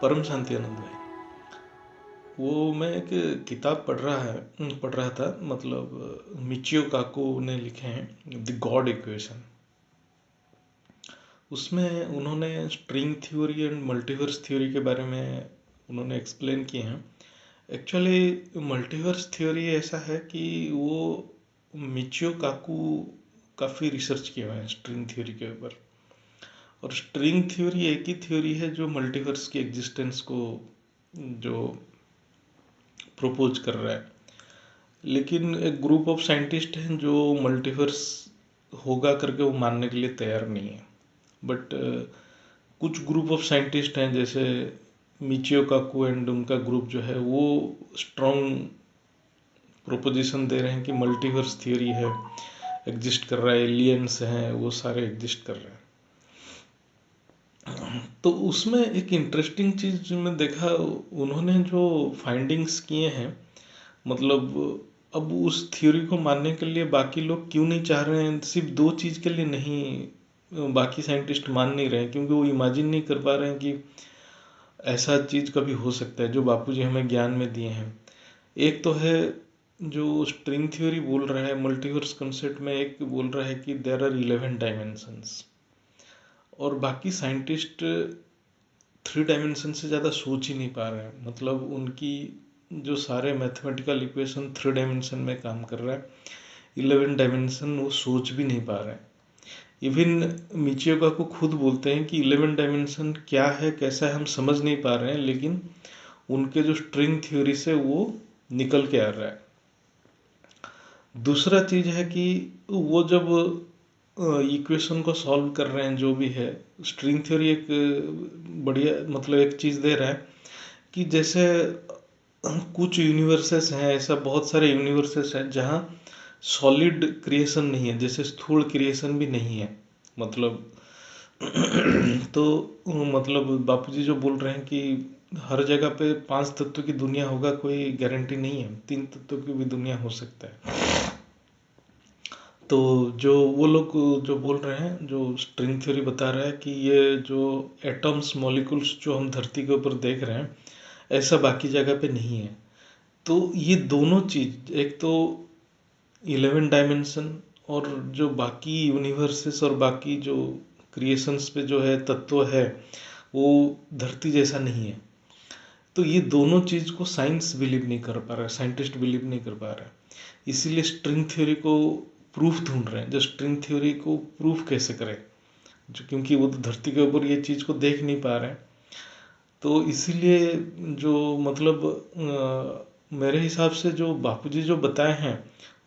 परम शांति आनंद भाई। वो मैं एक किताब पढ़ रहा था, मतलब मिचियो काको ने लिखे हैं द गॉड इक्वेशन। उसमें उन्होंने string theory and multiverse theory के बारे में उन्होंने एक्सप्लेन किए हैं। एक्चुअली मल्टीवर्स थ्योरी ऐसा है कि वो मिचियो काकू काफ़ी रिसर्च किए हुए हैं स्ट्रिंग थ्योरी के ऊपर। और स्ट्रिंग थ्योरी एक ही थ्योरी है जो मल्टीवर्स की एग्जिस्टेंस को जो प्रपोज कर रहा है। लेकिन एक ग्रुप ऑफ साइंटिस्ट हैं जो मल्टीवर्स होगा करके वो मानने के लिए तैयार नहीं है। बट कुछ ग्रुप ऑफ साइंटिस्ट हैं जैसे मिचियो काकू एंड उनका ग्रुप जो है वो स्ट्रॉन्ग प्रोपोजिशन दे रहे हैं कि मल्टीवर्स थियोरी है, एग्जिस्ट कर रहा है, एलियंस हैं, वो सारे एग्जिस्ट कर रहे हैं। तो उसमें एक इंटरेस्टिंग चीज़ जो मैं देखा, उन्होंने जो फाइंडिंग्स किए हैं, मतलब अब उस थ्योरी को मानने के लिए बाकी लोग क्यों नहीं चाह रहे हैं, सिर्फ दो चीज़ के लिए नहीं बाकी साइंटिस्ट मान नहीं रहे हैं, क्योंकि वो इमेजिन नहीं कर पा रहे हैं कि ऐसा चीज़ कभी हो सकता है जो बापूजी हमें ज्ञान में दिए हैं। एक तो है जो स्ट्रिंग थ्योरी बोल रहा है मल्टीवर्स कंसेप्ट में, एक बोल रहा है कि देयर आर 11 डायमेंशंस, और बाकी साइंटिस्ट 3 डायमेंशन से ज़्यादा सोच ही नहीं पा रहे हैं। मतलब उनकी जो सारे मैथमेटिकल इक्वेशन 3 डायमेंशन में काम कर रहा है, 11 डायमेंशन वो सोच भी नहीं पा रहे हैं। इवन मिचियोका को खुद बोलते हैं कि 11 डायमेंशन क्या है, कैसा है, हम समझ नहीं पा रहे हैं, लेकिन उनके जो स्ट्रिंग थ्योरी से वो निकल के आ रहा है। दूसरा चीज़ है कि वो जब इक्वेशन को सॉल्व कर रहे हैं, जो भी है, स्ट्रिंग थ्योरी एक बढ़िया मतलब एक चीज़ दे रहा है कि जैसे कुछ यूनिवर्सेस हैं, ऐसा बहुत सारे यूनिवर्सेस हैं जहाँ सॉलिड क्रिएशन नहीं है, जैसे स्थूल क्रिएशन भी नहीं है। मतलब तो मतलब बापूजी जो बोल रहे हैं कि हर जगह पे 5 तत्वों की दुनिया होगा, कोई गारंटी नहीं है, 3 तत्वों की भी दुनिया हो सकता है। तो जो वो लोग जो बोल रहे हैं, जो स्ट्रिंग थ्योरी बता रहा है कि ये जो एटम्स मॉलिक्यूल्स जो हम धरती के ऊपर देख रहे हैं, ऐसा बाकी जगह पे नहीं है। तो ये दोनों चीज़, एक तो 11 डायमेंशन और जो बाकी यूनिवर्सेस और बाकी जो क्रिएशंस पे जो है तत्व है, वो धरती जैसा नहीं है। तो ये दोनों चीज़ को साइंस बिलीव नहीं कर पा रहा है, साइंटिस्ट बिलीव नहीं कर पा रहा है। इसीलिए स्ट्रिंग थ्योरी को प्रूफ ढूंढ रहे हैं, जो स्ट्रिंग थ्योरी को प्रूफ कैसे करें, जो क्योंकि वो तो धरती के ऊपर ये चीज़ को देख नहीं पा रहे हैं। तो इसीलिए जो मतलब मेरे हिसाब से जो बापूजी जो बताए हैं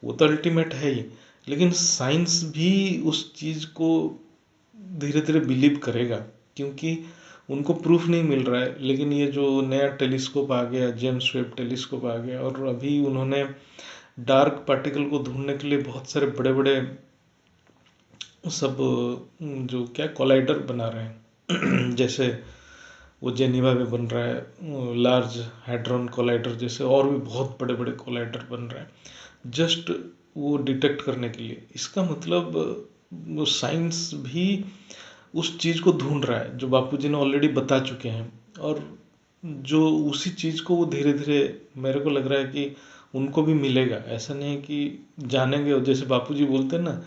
वो तो अल्टीमेट है ही, लेकिन साइंस भी उस चीज़ को धीरे धीरे बिलीव करेगा, क्योंकि उनको प्रूफ नहीं मिल रहा है। लेकिन ये जो नया टेलीस्कोप आ गया, जेम्स वेब टेलीस्कोप आ गया, और अभी उन्होंने डार्क पार्टिकल को ढूंढने के लिए बहुत सारे बड़े बड़े सब जो क्या कोलाइडर बना रहे हैं जैसे वो जेनीवा में बन रहा है लार्ज हैड्रॉन कोलाइडर, जैसे और भी बहुत बड़े बड़े कोलाइडर बन रहे हैं जस्ट वो डिटेक्ट करने के लिए। इसका मतलब वो साइंस भी उस चीज़ को ढूंढ रहा है जो बापूजी ने ऑलरेडी बता चुके हैं, और जो उसी चीज़ को वो धीरे धीरे मेरे को लग रहा है कि उनको भी मिलेगा। ऐसा नहीं है कि जानेंगे, और जैसे बापूजी बोलते हैं ना,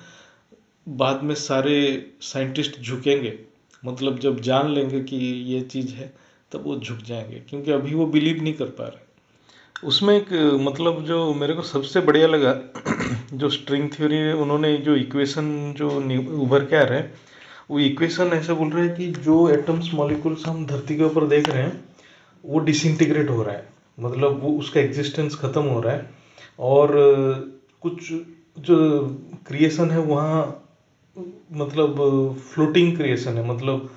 बाद में सारे साइंटिस्ट झुकेंगे, मतलब जब जान लेंगे कि ये चीज़ है तब वो झुक जाएंगे, क्योंकि अभी वो बिलीव नहीं कर पा रहे। उसमें एक मतलब जो मेरे को सबसे बढ़िया लगा जो स्ट्रिंग थ्योरी उन्होंने जो इक्वेशन जो उभर के आ रहे हैं, वो इक्वेशन ऐसे बोल रहे हैं कि जो एटम्स मॉलिक्यूल्स हम धरती के ऊपर देख रहे हैं वो डिसइंटीग्रेट हो रहा है, मतलब वो उसका एग्जिस्टेंस खत्म हो रहा है। और कुछ जो क्रिएशन है वहाँ मतलब फ्लोटिंग क्रिएशन है, मतलब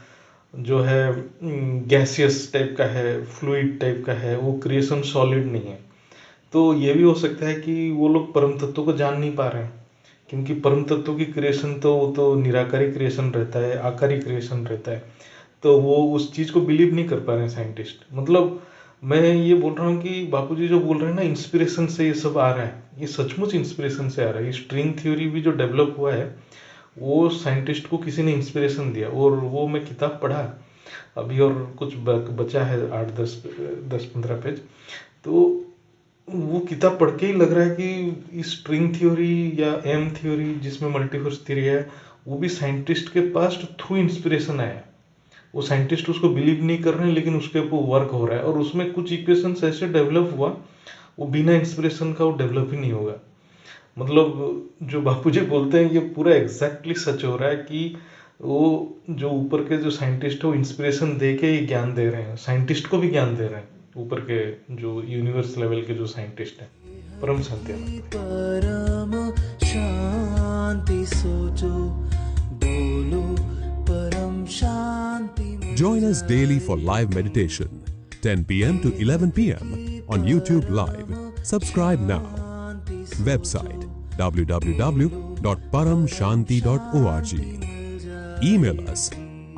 जो है गैसियस टाइप का है, फ्लूइड टाइप का है, वो क्रिएशन सॉलिड नहीं है। तो ये भी हो सकता है कि वो लोग परम तत्व को जान नहीं पा रहे हैं, क्योंकि परम तत्व की क्रिएशन तो वो तो निराकारी क्रिएशन रहता है, आकारी क्रिएशन रहता है। तो वो उस चीज़ को बिलीव नहीं कर पा रहे हैं साइंटिस्ट। मतलब मैं ये बोल रहा हूँ कि बापूजी जो बोल रहे हैं ना, इंस्पिरेशन से ये सब आ रहा है, ये सचमुच इंस्पिरेशन से आ रहा है। ये स्ट्रिंग थ्योरी भी जो डेवलप हुआ है वो साइंटिस्ट को किसी ने इंस्पिरेशन दिया, और वो मैं किताब पढ़ा अभी और कुछ बचा है 8 10 10 15 पेज। तो वो किताब पढ़ के ही लग रहा है कि स्ट्रिंग थ्योरी या एम थ्योरी जिसमें मल्टीवर्स थ्योरी है, वो भी साइंटिस्ट के पास थ्रू इंस्पिरेशन आया। वो साइंटिस्ट उसको बिलीव नहीं कर रहे हैं लेकिन उसके ऊपर वर्क हो रहा है, और उसमें कुछ इक्वेशंस ऐसे डेवलप हुआ, वो बिना इंस्पिरेशन का वो डेवलप ही नहीं होगा। मतलब जो बापूजी बोलते हैं ये पूरा एग्जैक्टली सच हो रहा है कि वो जो ऊपर के जो साइंटिस्ट है वो इंस्पिरेशन दे के ही ज्ञान दे रहे हैं, साइंटिस्ट को भी ज्ञान दे रहे हैं, ऊपर के जो यूनिवर्स लेवल के जो साइंटिस्ट हैं। परम शांति आनंद। परम शांति सोचो, बोलो परम शांति। Join us daily for live meditation, 10 p.m. to 11 p.m. on YouTube Live. Subscribe now. Website www.paramshanti.org. Email us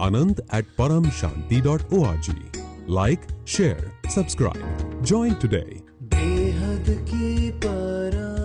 anand@paramshanti.org. Like, share, subscribe. Join today. बेहद की परम